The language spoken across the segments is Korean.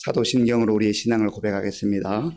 사도신경으로 우리의 신앙을 고백하겠습니다.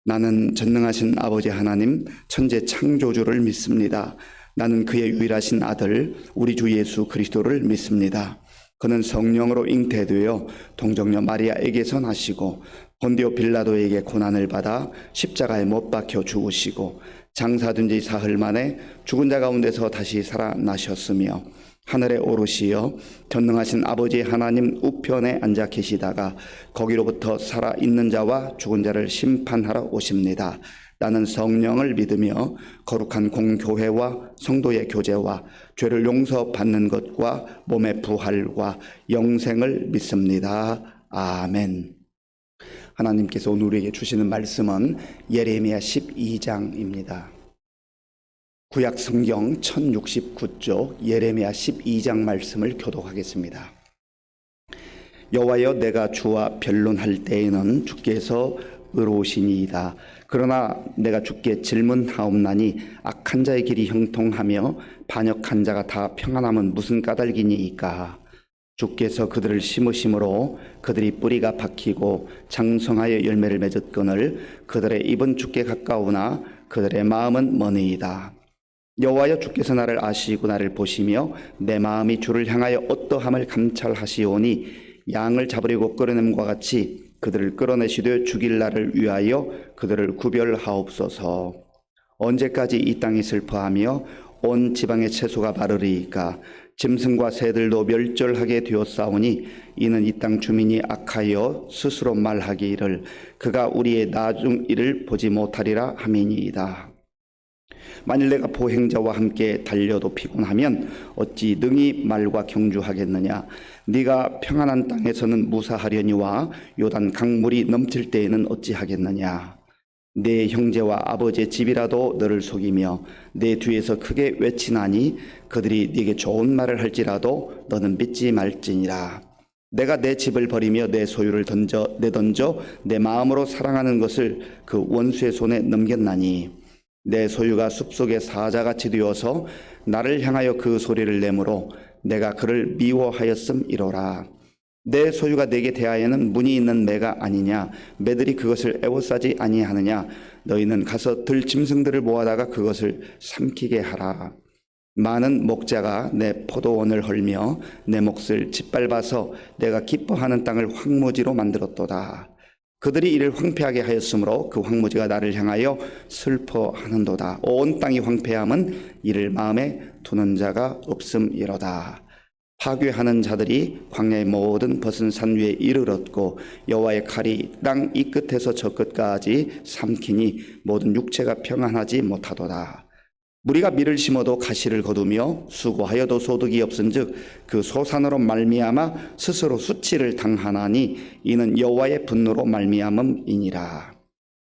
나는 전능하신 아버지 하나님 천재 창조주를 믿습니다. 나는 그의 유일하신 아들 우리 주 예수 그리스도를 믿습니다. 그는 성령으로 잉태되어 동정녀 마리아에게서 나시고 본디오 빌라도에게 고난을 받아 십자가에 못 박혀 죽으시고 장사된 지 사흘 만에 죽은 자 가운데서 다시 살아나셨으며 하늘에 오르시어 전능하신 아버지 하나님 우편에 앉아 계시다가 거기로부터 살아있는 자와 죽은 자를 심판하러 오십니다. 나는 성령을 믿으며 거룩한 공교회와 성도의 교제와 죄를 용서받는 것과 몸의 부활과 영생을 믿습니다. 아멘. 하나님께서 오늘 우리에게 주시는 말씀은 예레미야 12장입니다. 구약 성경 1069쪽 예레미야 12장 말씀을 교독하겠습니다. 여호와여, 내가 주와 변론할 때에는 주께서 의로우시니이다. 그러나 내가 주께 질문하옵나니 악한 자의 길이 형통하며 반역한 자가 다 평안함은 무슨 까닭이니이까. 주께서 그들을 심으심으로 그들이 뿌리가 박히고 장성하여 열매를 맺었거늘 그들의 입은 주께 가까우나 그들의 마음은 머니이다. 여호와여, 주께서 나를 아시고 나를 보시며 내 마음이 주를 향하여 어떠함을 감찰하시오니 양을 잡으려고 끌어냄과 같이 그들을 끌어내시되 죽일 날을 위하여 그들을 구별하옵소서. 언제까지 이 땅이 슬퍼하며 온 지방의 채소가 마르리이까. 짐승과 새들도 멸절하게 되었사오니 이는 이 땅 주민이 악하여 스스로 말하기를 그가 우리의 나중 일을 보지 못하리라 함이니이다. 만일 내가 보행자와 함께 달려도 피곤하면 어찌 능히 말과 경주하겠느냐. 네가 평안한 땅에서는 무사하려니와 요단 강물이 넘칠 때에는 어찌하겠느냐. 내 형제와 아버지의 집이라도 너를 속이며 내 뒤에서 크게 외치나니 그들이 네게 좋은 말을 할지라도 너는 믿지 말지니라. 내가 내 집을 버리며 내 소유를 내던져 내 마음으로 사랑하는 것을 그 원수의 손에 넘겼나니 내 소유가 숲속의 사자같이 되어서 나를 향하여 그 소리를 내므로 내가 그를 미워하였음이로라. 내 소유가 내게 대하여는 문이 있는 매가 아니냐. 매들이 그것을 애워싸지 아니하느냐. 너희는 가서 들짐승들을 모아다가 그것을 삼키게 하라. 많은 목자가 내 포도원을 헐며 내 몫을 짓밟아서 내가 기뻐하는 땅을 황무지로 만들었도다. 그들이 이를 황폐하게 하였으므로 그 황무지가 나를 향하여 슬퍼하는도다. 온 땅이 황폐함은 이를 마음에 두는 자가 없음이로다. 파괴하는 자들이 광야의 모든 벗은 산 위에 이르렀고 여호와의 칼이 땅 이 끝에서 저 끝까지 삼키니 모든 육체가 평안하지 못하도다. 무리가 밀을 심어도 가시를 거두며 수고하여도 소득이 없은즉 그 소산으로 말미암아 스스로 수치를 당하나니 이는 여호와의 분노로 말미암음이니라.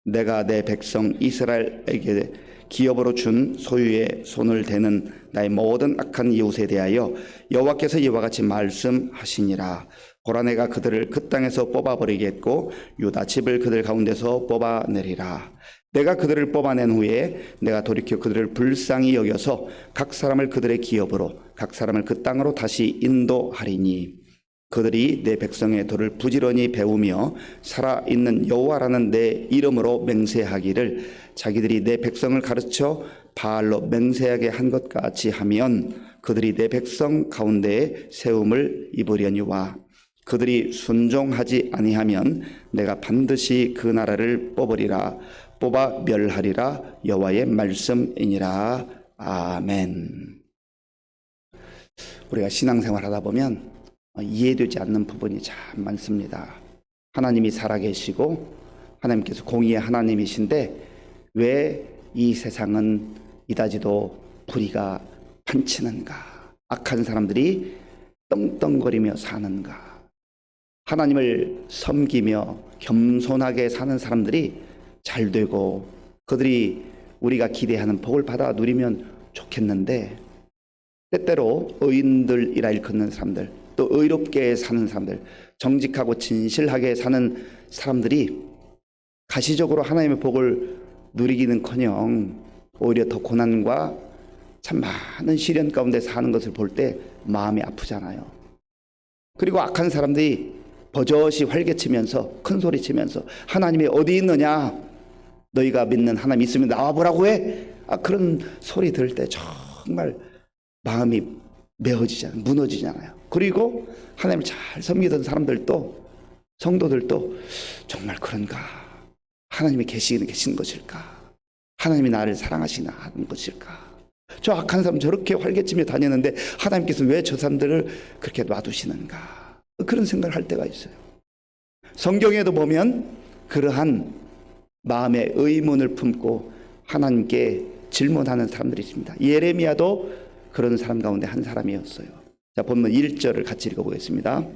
내가 내 백성 이스라엘에게 기업으로 준 소유의 손을 대는 나의 모든 악한 이웃에 대하여 여호와께서 이와 같이 말씀하시니라. 보라, 내가 그들을 그 땅에서 뽑아버리겠고 유다 집을 그들 가운데서 뽑아내리라. 내가 그들을 뽑아낸 후에 내가 돌이켜 그들을 불쌍히 여겨서 각 사람을 그들의 기업으로 각 사람을 그 땅으로 다시 인도하리니 그들이 내 백성의 도를 부지런히 배우며 살아있는 여호와라는 내 이름으로 맹세하기를 자기들이 내 백성을 가르쳐 바알로 맹세하게 한 것 같이 하면 그들이 내 백성 가운데에 세움을 입으려니와 그들이 순종하지 아니하면 내가 반드시 그 나라를 뽑아 멸하리라. 여호와의 말씀이니라. 아멘. 우리가 신앙생활 하다 보면 이해되지 않는 부분이 참 많습니다. 하나님이 살아계시고 하나님께서 공의의 하나님이신데 왜 이 세상은 이다지도 불의가 판치는가? 악한 사람들이 떵떵거리며 사는가? 하나님을 섬기며 겸손하게 사는 사람들이 잘 되고 그들이 우리가 기대하는 복을 받아 누리면 좋겠는데 때때로 의인들이라 일컫는 사람들, 또 의롭게 사는 사람들, 정직하고 진실하게 사는 사람들이 가시적으로 하나님의 복을 누리기는커녕 오히려 더 고난과 참 많은 시련 가운데 사는 것을 볼 때 마음이 아프잖아요. 그리고 악한 사람들이 버젓이 활개치면서 큰 소리 치면서 하나님이 어디 있느냐, 너희가 믿는 하나님 있으면 나와보라고 해. 그런 소리 들을 때 정말 마음이 메어지잖아요. 무너지잖아요. 그리고 하나님을 잘 섬기던 사람들도, 성도들도 정말 그런가, 하나님이 계시는 것일까, 하나님이 나를 사랑하시나 하는 것일까, 저 악한 사람 저렇게 활개치며 다녔는데 하나님께서 왜 저 사람들을 그렇게 놔두시는가, 그런 생각을 할 때가 있어요. 성경에도 보면 그러한 마음의 의문을 품고 하나님께 질문하는 사람들이 있습니다. 예레미야도 그런 사람 가운데 한 사람이었어요. 자, 본문 1절을 같이 읽어보겠습니다.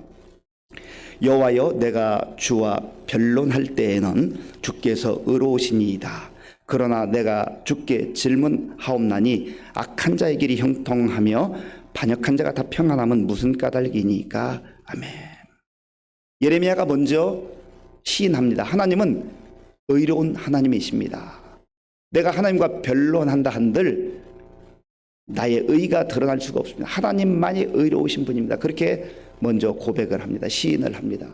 여호와여, 내가 주와 변론할 때에는 주께서 의로우시니이다. 그러나 내가 주께 질문하옵나니 악한 자의 길이 형통하며 반역한 자가 다 평안함은 무슨 까닭이니까. 아멘. 예레미야가 먼저 시인합니다. 하나님은 의로운 하나님이십니다. 내가 하나님과 변론한다 한들 나의 의가 드러날 수가 없습니다. 하나님만이 의로우신 분입니다. 그렇게 먼저 고백을 합니다. 시인을 합니다.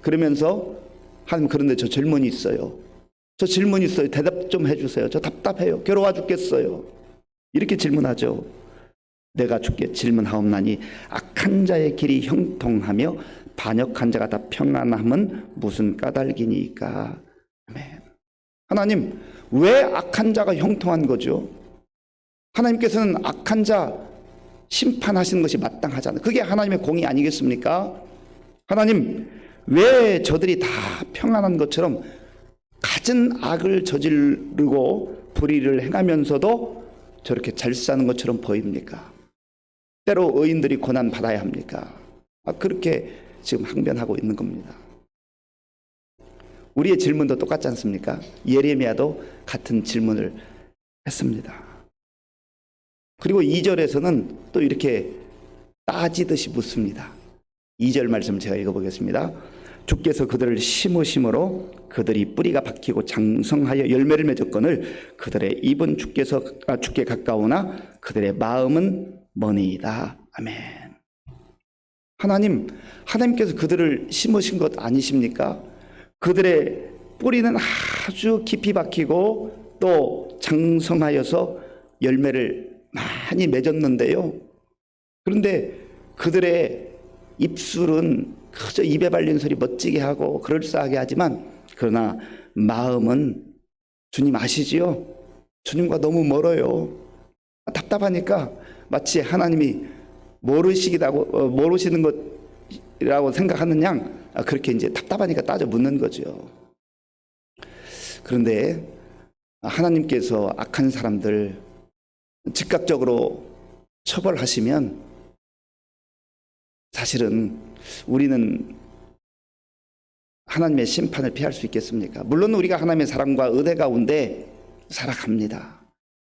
그러면서 하나님, 그런데 저 질문이 있어요. 저 질문 있어요. 대답 좀 해주세요. 저 답답해요. 괴로워 죽겠어요. 이렇게 질문하죠. 내가 주께 질문하옵나니 악한 자의 길이 형통하며 반역한 자가 다 평안함은 무슨 까닭이니까. 아멘. 하나님, 왜 악한 자가 형통한 거죠? 하나님께서는 악한 자 심판하시는 것이 마땅하잖아요. 그게 하나님의 공의 아니겠습니까? 하나님, 왜 저들이 다 평안한 것처럼 갖은 악을 저지르고 불의를 행하면서도 저렇게 잘 사는 것처럼 보입니까? 때로 의인들이 고난 받아야 합니까? 그렇게 지금 항변하고 있는 겁니다. 우리의 질문도 똑같지 않습니까? 예레미야도 같은 질문을 했습니다. 그리고 2절에서는 또 이렇게 따지듯이 묻습니다. 2절 말씀 제가 읽어보겠습니다. 주께서 그들을 심으심으로 그들이 뿌리가 박히고 장성하여 열매를 맺었거늘 그들의 입은 주께 가까우나 그들의 마음은 머니이다. 아멘. 하나님께서 그들을 심으신 것 아니십니까? 그들의 뿌리는 아주 깊이 박히고 또 장성하여서 열매를 많이 맺었는데요. 그런데 그들의 입술은 그저 입에 발린 소리 멋지게 하고 그럴싸하게 하지만, 그러나 마음은 주님 아시지요? 주님과 너무 멀어요. 답답하니까 마치 하나님이 모르시는 것이라고 생각하는 양, 그렇게 이제 답답하니까 따져 묻는 거죠. 그런데 하나님께서 악한 사람들 즉각적으로 처벌하시면 사실은 우리는 하나님의 심판을 피할 수 있겠습니까? 물론 우리가 하나님의 사랑과 은혜 가운데 살아갑니다.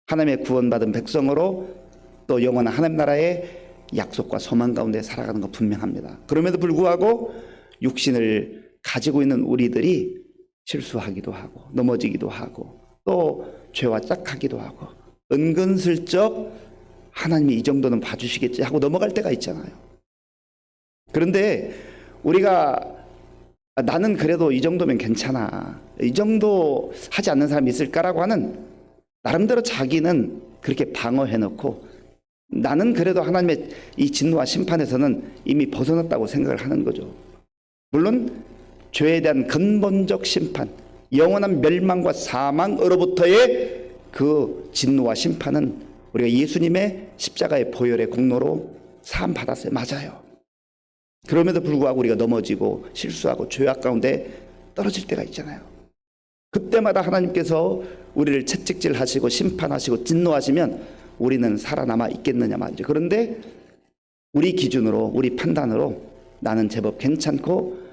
하나님의 구원받은 백성으로 또 영원한 하나님 나라의 약속과 소망 가운데 살아가는 것 분명합니다. 그럼에도 불구하고 육신을 가지고 있는 우리들이 실수하기도 하고 넘어지기도 하고 또 죄와 짝하기도 하고 은근슬쩍 하나님이 이 정도는 봐주시겠지 하고 넘어갈 때가 있잖아요. 그런데 우리가 나는 그래도 이 정도면 괜찮아, 이 정도 하지 않는 사람이 있을까라고 하는 나름대로 자기는 그렇게 방어해놓고 나는 그래도 하나님의 이 진노와 심판에서는 이미 벗어났다고 생각을 하는 거죠. 물론 죄에 대한 근본적 심판, 영원한 멸망과 사망으로부터의 그 진노와 심판은 우리가 예수님의 십자가의 보혈의 공로로 사함 받았어요. 맞아요. 그럼에도 불구하고 우리가 넘어지고 실수하고 죄악 가운데 떨어질 때가 있잖아요. 그때마다 하나님께서 우리를 채찍질하시고 심판하시고 진노하시면 우리는 살아남아 있겠느냐 말이죠. 그런데 우리 기준으로, 우리 판단으로 나는 제법 괜찮고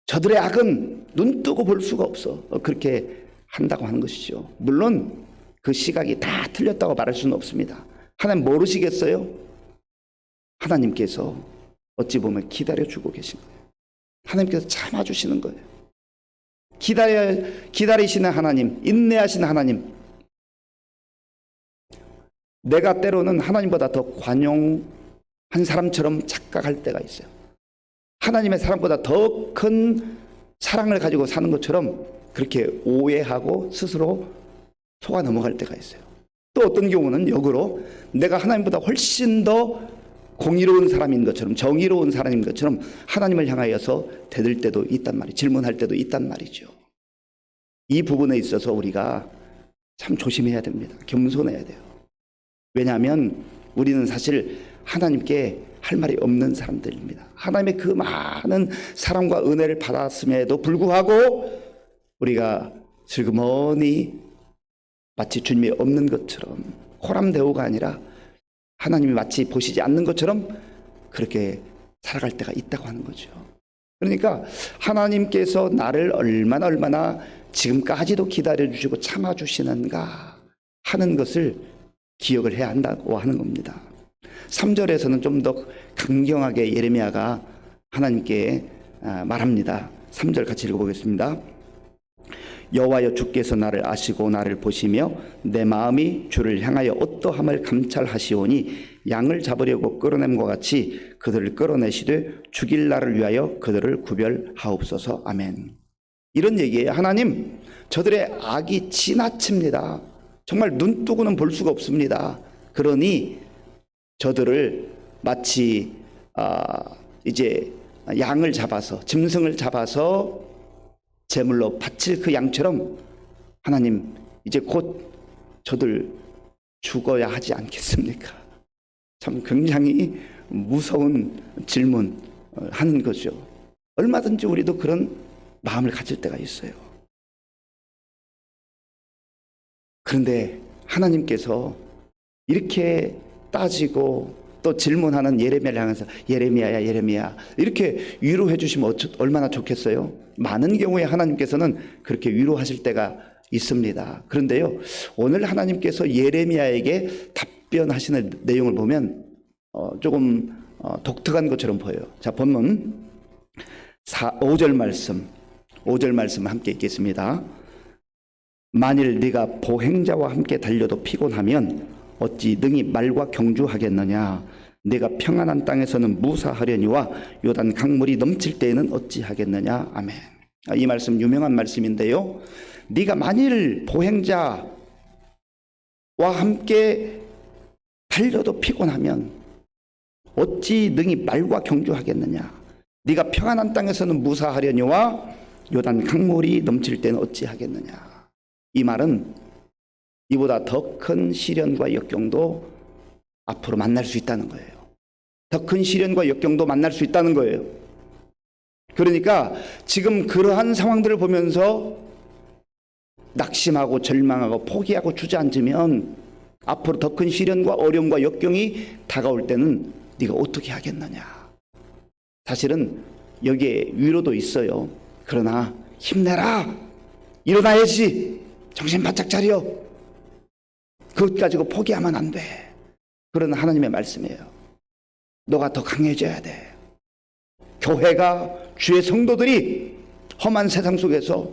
저들의 악은 눈 뜨고 볼 수가 없어, 그렇게 한다고 하는 것이죠. 물론 그 시각이 다 틀렸다고 말할 수는 없습니다. 하나님 모르시겠어요? 하나님께서 어찌 보면 기다려주고 계신 거예요. 하나님께서 참아주시는 거예요. 기다리시는 하나님, 인내하시는 하나님. 내가 때로는 하나님보다 더 관용한 사람처럼 착각할 때가 있어요. 하나님의 사랑보다 더 큰 사랑을 가지고 사는 것처럼 그렇게 오해하고 스스로 속아 넘어갈 때가 있어요. 또 어떤 경우는 역으로 내가 하나님보다 훨씬 더 공의로운 사람인 것처럼, 정의로운 사람인 것처럼 하나님을 향하여서 대들 때도 있단 말이죠. 질문할 때도 있단 말이죠. 이 부분에 있어서 우리가 참 조심해야 됩니다. 겸손해야 돼요. 왜냐하면 우리는 사실 하나님께 할 말이 없는 사람들입니다. 하나님의 그 많은 사랑과 은혜를 받았음에도 불구하고 우리가 슬그머니 마치 주님이 없는 것처럼, 호람대오가 아니라 하나님이 마치 보시지 않는 것처럼 그렇게 살아갈 때가 있다고 하는 거죠. 그러니까 하나님께서 나를 얼마나 지금까지도 기다려주시고 참아주시는가 하는 것을 기억을 해야 한다고 하는 겁니다. 3절에서는 좀 더 강경하게 예레미야가 하나님께 말합니다. 3절 같이 읽어보겠습니다. 여호와여, 주께서 나를 아시고 나를 보시며 내 마음이 주를 향하여 어떠함을 감찰하시오니 양을 잡으려고 끌어냄과 같이 그들을 끌어내시되 죽일 날을 위하여 그들을 구별하옵소서. 아멘. 이런 얘기예요. 하나님, 저들의 악이 지나칩니다. 정말 눈뜨고는 볼 수가 없습니다. 그러니 저들을 마치 이제 양을 잡아서, 짐승을 잡아서 제물로 바칠 그 양처럼 하나님, 이제 곧 저들 죽어야 하지 않겠습니까? 참 굉장히 무서운 질문 하는 거죠. 얼마든지 우리도 그런 마음을 가질 때가 있어요. 그런데 하나님께서 이렇게 따지고 또 질문하는 예레미야를 향해서 예레미야야, 예레미야, 이렇게 위로해 주시면 얼마나 좋겠어요. 많은 경우에 하나님께서는 그렇게 위로하실 때가 있습니다. 그런데요, 오늘 하나님께서 예레미야에게 답변하시는 내용을 보면 조금 독특한 것처럼 보여요. 자, 본문 5절 말씀을 함께 읽겠습니다. 만일 네가 보행자와 함께 달려도 피곤하면 어찌 능히 말과 경주하겠느냐? 네가 평안한 땅에서는 무사하려니와 요단 강물이 넘칠 때에는 어찌하겠느냐? 아멘. 이 말씀 유명한 말씀인데요, 네가 만일 보행자와 함께 달려도 피곤하면 어찌 능히 말과 경주하겠느냐? 네가 평안한 땅에서는 무사하려니와 요단 강물이 넘칠 때는 어찌하겠느냐? 이 말은 이보다 더 큰 시련과 역경도 앞으로 만날 수 있다는 거예요. 더 큰 시련과 역경도 만날 수 있다는 거예요. 그러니까 지금 그러한 상황들을 보면서 낙심하고 절망하고 포기하고 주저앉으면 앞으로 더 큰 시련과 어려움과 역경이 다가올 때는 네가 어떻게 하겠느냐. 사실은 여기에 위로도 있어요. 그러나 힘내라, 일어나야지, 정신 바짝 차려, 그것 가지고 포기하면 안 돼. 그런 하나님의 말씀이에요. 너가 더 강해져야 돼. 교회가, 주의 성도들이 험한 세상 속에서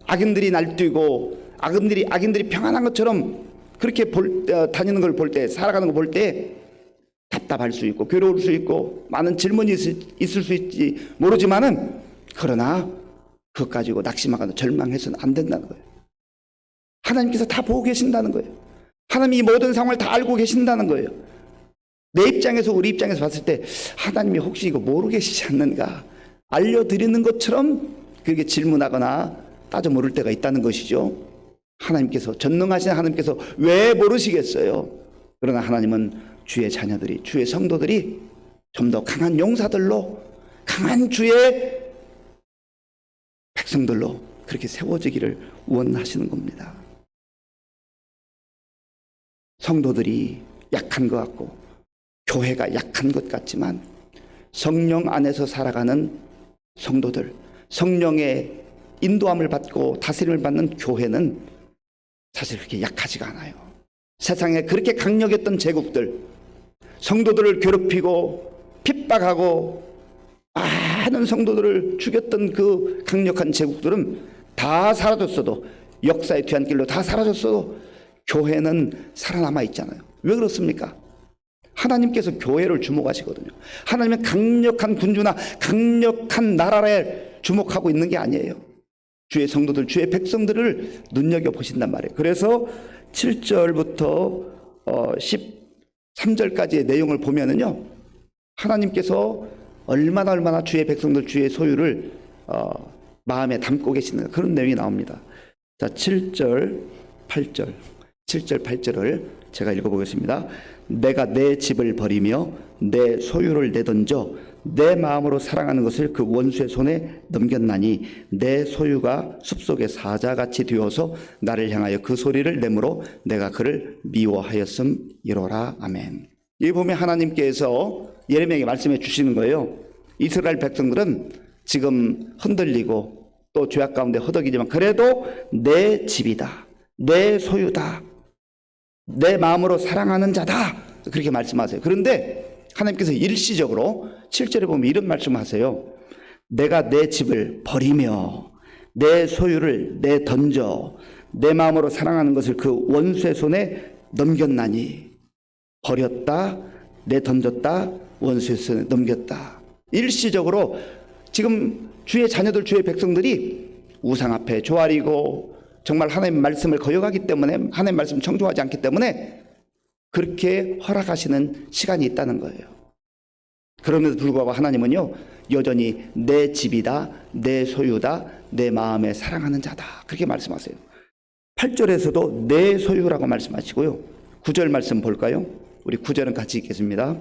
악인들이 날뛰고 악인들이 평안한 것처럼 그렇게 다니는 걸 볼 때, 살아가는 걸 볼 때 답답할 수 있고 괴로울 수 있고 많은 질문이 있을 수 있지 모르지만은, 그러나 그것 가지고 낙심하거나 절망해서는 안 된다는 거예요. 하나님께서 다 보고 계신다는 거예요. 하나님이 이 모든 상황을 다 알고 계신다는 거예요. 내 입장에서, 우리 입장에서 봤을 때 하나님이 혹시 이거 모르고 계시지 않는가 알려드리는 것처럼 그렇게 질문하거나 따져 물을 때가 있다는 것이죠. 하나님께서, 전능하신 하나님께서 왜 모르시겠어요? 그러나 하나님은 주의 자녀들이, 주의 성도들이 좀 더 강한 용사들로, 강한 주의 백성들로 그렇게 세워지기를 원하시는 겁니다. 성도들이 약한 것 같고 교회가 약한 것 같지만 성령 안에서 살아가는 성도들, 성령의 인도함을 받고 다스림을 받는 교회는 사실 그렇게 약하지가 않아요. 세상에 그렇게 강력했던 제국들, 성도들을 괴롭히고 핍박하고 많은 성도들을 죽였던 그 강력한 제국들은 다 사라졌어도, 역사의 뒤안길로 다 사라졌어도 교회는 살아남아 있잖아요. 왜 그렇습니까? 하나님께서 교회를 주목하시거든요. 하나님은 강력한 군주나 강력한 나라를 주목하고 있는 게 아니에요. 주의 성도들, 주의 백성들을 눈여겨보신단 말이에요. 그래서 7절부터 13절까지의 내용을 보면은요, 하나님께서 얼마나 주의 백성들, 주의 소유를 마음에 담고 계시는 그런 내용이 나옵니다. 자, 7절, 8절을 제가 읽어보겠습니다. 내가 내 집을 버리며 내 소유를 내던져 내 마음으로 사랑하는 것을 그 원수의 손에 넘겼나니 내 소유가 숲속의 사자같이 되어서 나를 향하여 그 소리를 내므로 내가 그를 미워하였음이로라. 아멘. 여기 보면 하나님께서 예레미야에게 말씀해 주시는 거예요. 이스라엘 백성들은 지금 흔들리고 또 죄악 가운데 허덕이지만 그래도 내 집이다, 내 소유다, 내 마음으로 사랑하는 자다, 그렇게 말씀하세요. 그런데 하나님께서 일시적으로 7절에 보면 이런 말씀하세요. 내가 내 집을 버리며 내 소유를 내던져 내 마음으로 사랑하는 것을 그 원수의 손에 넘겼나니, 버렸다, 내던졌다, 원수의 손에 넘겼다. 일시적으로 지금 주의 자녀들, 주의 백성들이 우상 앞에 조아리고 정말 하나님의 말씀을 거역하기 때문에, 하나님의 말씀을 청종하지 않기 때문에 그렇게 허락하시는 시간이 있다는 거예요. 그럼에도 불구하고 하나님은요, 여전히 내 집이다, 내 소유다, 내 마음에 사랑하는 자다, 그렇게 말씀하세요. 8절에서도 내 소유라고 말씀하시고요. 9절 말씀 볼까요? 우리 9절은 같이 읽겠습니다.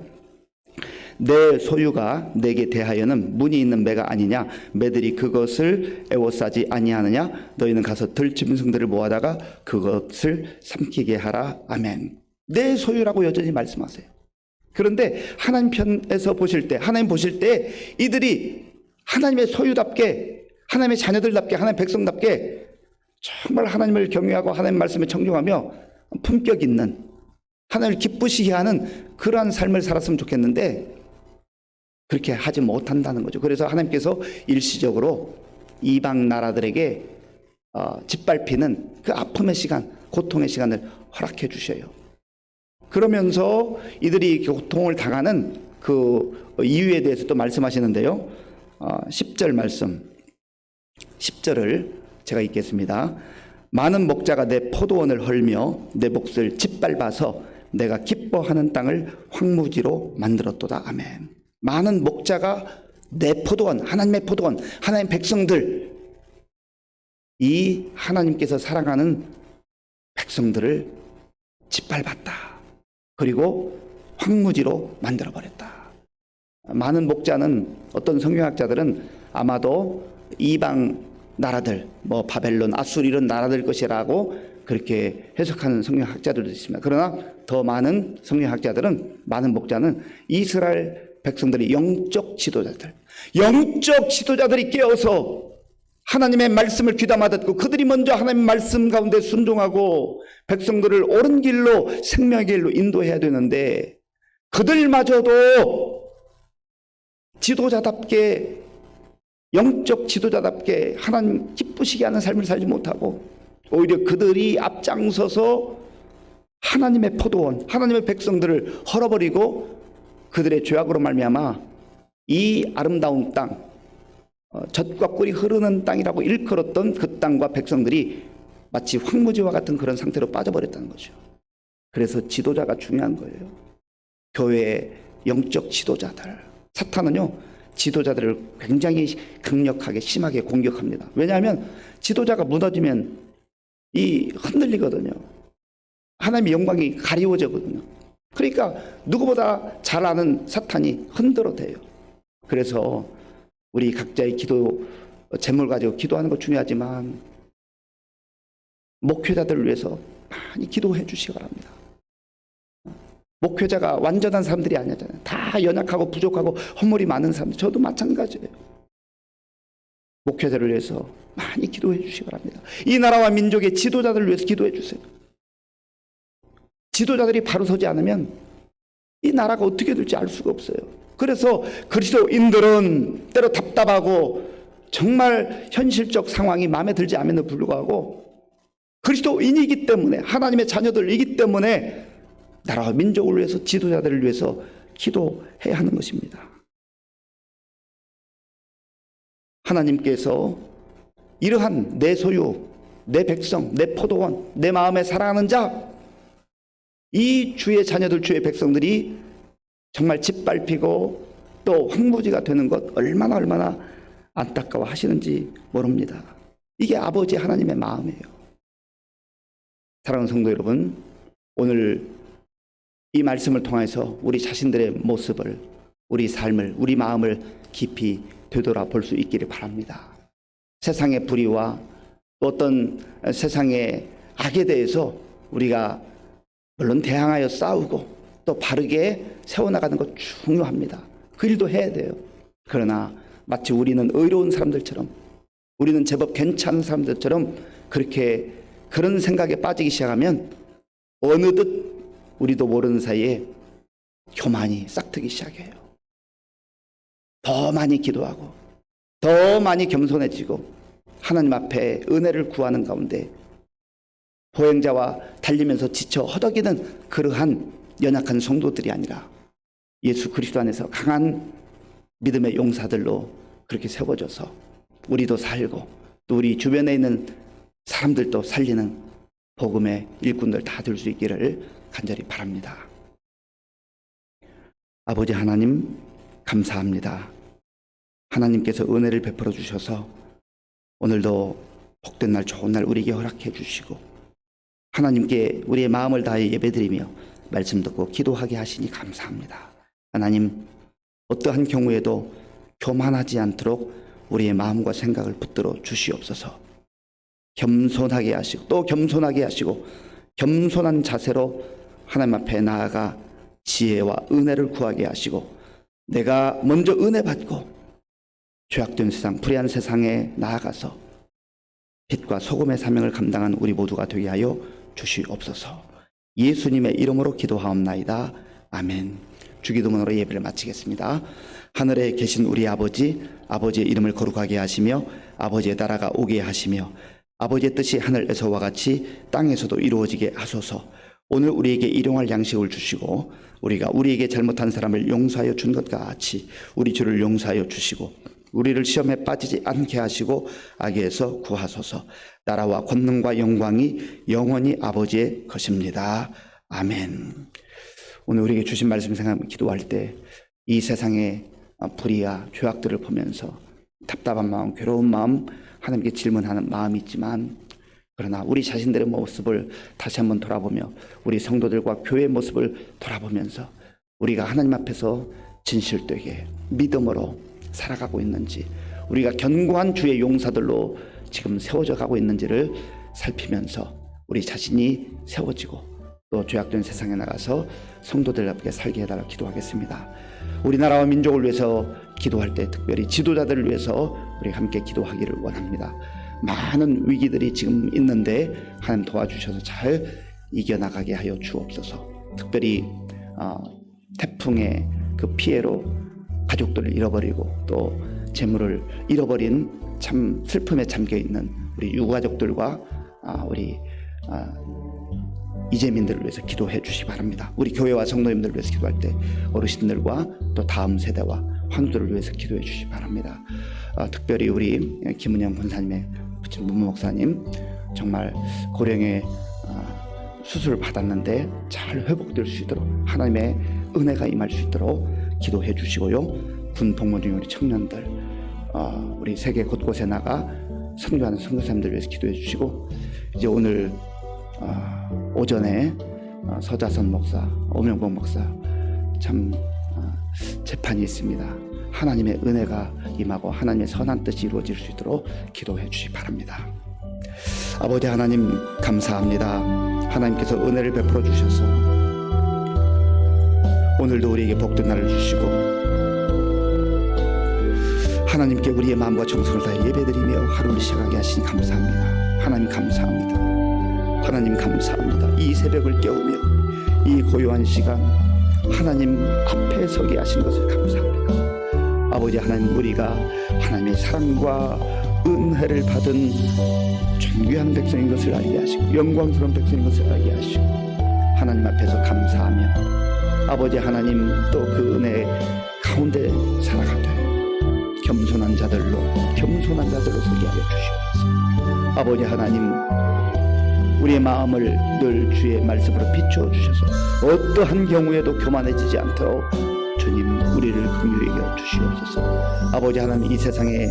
내 소유가 내게 대하여는 문이 있는 매가 아니냐, 매들이 그것을 애워싸지 아니하느냐, 너희는 가서 들짐승들을 모아다가 그것을 삼키게 하라. 아멘. 내 소유라고 여전히 말씀하세요. 그런데 하나님 편에서 보실 때, 하나님 보실 때 이들이 하나님의 소유답게, 하나님의 자녀들답게, 하나님의 백성답게 정말 하나님을 경외하고 하나님 말씀에 청종하며 품격 있는, 하나님을 기쁘시게 하는 그러한 삶을 살았으면 좋겠는데 그렇게 하지 못한다는 거죠. 그래서 하나님께서 일시적으로 이방 나라들에게 짓밟히는 그 아픔의 시간, 고통의 시간을 허락해 주셔요. 그러면서 이들이 고통을 당하는 그 이유에 대해서 또 말씀하시는데요. 10절 말씀, 10절을 제가 읽겠습니다. 많은 목자가 내 포도원을 헐며 내 몫을 짓밟아서 내가 기뻐하는 땅을 황무지로 만들었도다. 아멘. 많은 목자가 내 포도원, 하나님의 포도원, 하나님의 백성들, 이 하나님께서 사랑하는 백성들을 짓밟았다. 그리고 황무지로 만들어버렸다. 많은 목자는 어떤 성경학자들은 아마도 이방 나라들, 뭐 바벨론, 아수르 이런 나라들 것이라고 그렇게 해석하는 성경학자들도 있습니다. 그러나 더 많은 성경학자들은, 많은 목자는 이스라엘 백성들이 영적 지도자들이 깨어서 하나님의 말씀을 귀담아 듣고 그들이 먼저 하나님의 말씀 가운데 순종하고 백성들을 옳은 길로, 생명의 길로 인도해야 되는데 그들마저도 지도자답게, 영적 지도자답게 하나님 기쁘시게 하는 삶을 살지 못하고 오히려 그들이 앞장서서 하나님의 포도원, 하나님의 백성들을 헐어버리고 그들의 죄악으로 말미암아 이 아름다운 땅, 젖과 꿀이 흐르는 땅이라고 일컬었던 그 땅과 백성들이 마치 황무지와 같은 그런 상태로 빠져버렸다는 거죠. 그래서 지도자가 중요한 거예요. 교회의 영적 지도자들. 사탄은요, 지도자들을 굉장히 강력하게, 심하게 공격합니다. 왜냐하면 지도자가 무너지면 이 흔들리거든요. 하나님의 영광이 가리워지거든요. 그러니까 누구보다 잘 아는 사탄이 흔들어대요. 그래서 우리 각자의 기도 제목을 가지고 기도하는 거 중요하지만 목회자들을 위해서 많이 기도해 주시기 바랍니다. 목회자가 완전한 사람들이 아니잖아요. 다 연약하고 부족하고 헛물이 많은 사람들, 저도 마찬가지예요. 목회자를 위해서 많이 기도해 주시기 바랍니다. 이 나라와 민족의 지도자들을 위해서 기도해 주세요. 지도자들이 바로 서지 않으면 이 나라가 어떻게 될지 알 수가 없어요. 그래서 그리스도인들은 때로 답답하고 정말 현실적 상황이 마음에 들지 않음에도 불구하고 그리스도인이기 때문에, 하나님의 자녀들이기 때문에 나라와 민족을 위해서, 지도자들을 위해서 기도해야 하는 것입니다. 하나님께서 이러한 내 소유, 내 백성, 내 포도원, 내 마음에 사랑하는 자, 이 주의 자녀들, 주의 백성들이 정말 짓밟히고 또 황무지가 되는 것 얼마나 안타까워 하시는지 모릅니다. 이게 아버지 하나님의 마음이에요. 사랑하는 성도 여러분, 오늘 이 말씀을 통해서 우리 자신들의 모습을, 우리 삶을, 우리 마음을 깊이 되돌아볼 수 있기를 바랍니다. 세상의 불의와 또 어떤 세상의 악에 대해서 우리가 물론 대항하여 싸우고 또 바르게 세워나가는 것 중요합니다. 그 일도 해야 돼요. 그러나 마치 우리는 의로운 사람들처럼, 우리는 제법 괜찮은 사람들처럼 그렇게 그런 생각에 빠지기 시작하면 어느덧 우리도 모르는 사이에 교만이 싹트기 시작해요. 더 많이 기도하고 더 많이 겸손해지고 하나님 앞에 은혜를 구하는 가운데 보행자와 달리면서 지쳐 허덕이는 그러한 연약한 성도들이 아니라 예수 그리스도 안에서 강한 믿음의 용사들로 그렇게 세워져서 우리도 살고 또 우리 주변에 있는 사람들도 살리는 복음의 일꾼들 다 될 수 있기를 간절히 바랍니다. 아버지 하나님, 감사합니다. 하나님께서 은혜를 베풀어 주셔서 오늘도 복된 날, 좋은 날 우리에게 허락해 주시고 하나님께 우리의 마음을 다해 예배드리며 말씀 듣고 기도하게 하시니 감사합니다. 하나님, 어떠한 경우에도 교만하지 않도록 우리의 마음과 생각을 붙들어 주시옵소서. 겸손하게 하시고 또 겸손하게 하시고 겸손한 자세로 하나님 앞에 나아가 지혜와 은혜를 구하게 하시고 내가 먼저 은혜 받고 죄악된 세상, 불의한 세상에 나아가서 빛과 소금의 사명을 감당한 우리 모두가 되게 하여 주시옵소서. 예수님의 이름으로 기도하옵나이다. 아멘. 주기도문으로 예배를 마치겠습니다. 하늘에 계신 우리 아버지, 아버지의 이름을 거룩하게 하시며 아버지의 나라가 오게 하시며 아버지의 뜻이 하늘에서와 같이 땅에서도 이루어지게 하소서. 오늘 우리에게 일용할 양식을 주시고 우리가 우리에게 잘못한 사람을 용서하여 준 것과 같이 우리 주를 용서하여 주시고 우리를 시험에 빠지지 않게 하시고 악에서 구하소서. 나라와 권능과 영광이 영원히 아버지의 것입니다. 아멘. 오늘 우리에게 주신 말씀 생각하며 기도할 때 이 세상의 불의와 죄악들을 보면서 답답한 마음, 괴로운 마음, 하나님께 질문하는 마음이 있지만 그러나 우리 자신들의 모습을 다시 한번 돌아보며 우리 성도들과 교회의 모습을 돌아보면서 우리가 하나님 앞에서 진실되게 믿음으로 살아가고 있는지, 우리가 견고한 주의 용사들로 지금 세워져 가고 있는지를 살피면서 우리 자신이 세워지고 또 죄악된 세상에 나가서 성도들 앞에 살게 해달라 기도하겠습니다. 우리나라와 민족을 위해서 기도할 때 특별히 지도자들을 위해서 우리 함께 기도하기를 원합니다. 많은 위기들이 지금 있는데 하나님 도와주셔서 잘 이겨나가게 하여 주옵소서. 특별히 태풍의 그 피해로 가족들을 잃어버리고 또 재물을 잃어버린 참 슬픔에 잠겨있는 우리 유가족들과 우리 이재민들을 위해서 기도해 주시기 바랍니다. 우리 교회와 성도님들을 위해서 기도할 때 어르신들과 또 다음 세대와 환우들을 위해서 기도해 주시기 바랍니다. 특별히 우리 김은영 권사님의 부친 문무 목사님 정말 고령의 수술을 받았는데 잘 회복될 수 있도록 하나님의 은혜가 임할 수 있도록 기도해 주시고요. 군 복무 중인 우리 청년들 우리 세계 곳곳에 나가 선교하는 선교사님들 위해서 기도해 주시고 이제 오늘 오전에 서자선 목사, 오명복 목사 참 재판이 있습니다. 하나님의 은혜가 임하고 하나님의 선한 뜻이 이루어질 수 있도록 기도해 주시기 바랍니다. 아버지 하나님 감사합니다. 하나님께서 은혜를 베풀어 주셔서 오늘도 우리에게 복된 날을 주시고 하나님께 우리의 마음과 정성을 다해 예배드리며 하루를 시작하게 하시니 감사합니다. 하나님 감사합니다. 하나님 감사합니다. 이 새벽을 깨우며 이 고요한 시간 하나님 앞에 서게 하신 것을 감사합니다. 아버지 하나님, 우리가 하나님의 사랑과 은혜를 받은 존귀한 백성인 것을 알게 하시고 영광스러운 백성인 것을 알게 하시고 하나님 앞에서 감사하며 아버지 하나님 또 그 은혜 가운데 살아가되 겸손한 자들로 서게 하여 주시옵소서. 아버지 하나님, 우리의 마음을 늘 주의 말씀으로 비추어 주셔서 어떠한 경우에도 교만해지지 않도록 주님 우리를 긍휼히 여겨 주시옵소서. 아버지 하나님, 이 세상에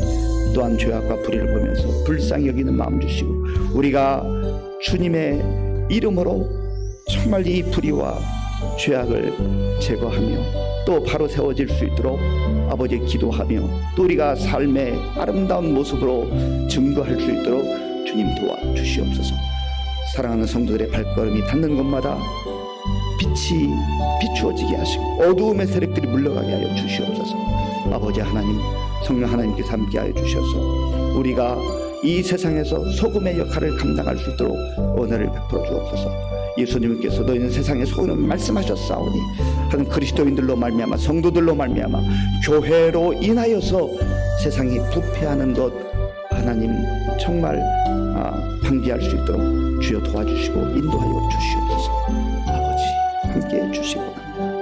또한 죄악과 불의를 보면서 불쌍히 여기는 마음 주시고 우리가 주님의 이름으로 정말 이 불의와 죄악을 제거하며 또 바로 세워질 수 있도록 아버지 기도하며 또 우리가 삶의 아름다운 모습으로 증거할 수 있도록 주님 도와주시옵소서. 사랑하는 성도들의 발걸음이 닿는 곳마다 빛이 비추어지게 하시고 어두움의 세력들이 물러가게 하여 주시옵소서. 아버지 하나님, 성령 하나님께서 함께하여 주셔서 우리가 이 세상에서 소금의 역할을 감당할 수 있도록 은혜를 베풀어 주옵소서. 예수님께서 너희는 세상의 소금을 말씀하셨사오니 하는 그리스도인들로 말미암아 성도들로 말미암아 교회로 인하여서 세상이 부패하는 것 하나님 정말 방지할 수 있도록 주여 도와주시고 인도하여 주시옵소서. 아버지 함께해 주시기 바랍니다.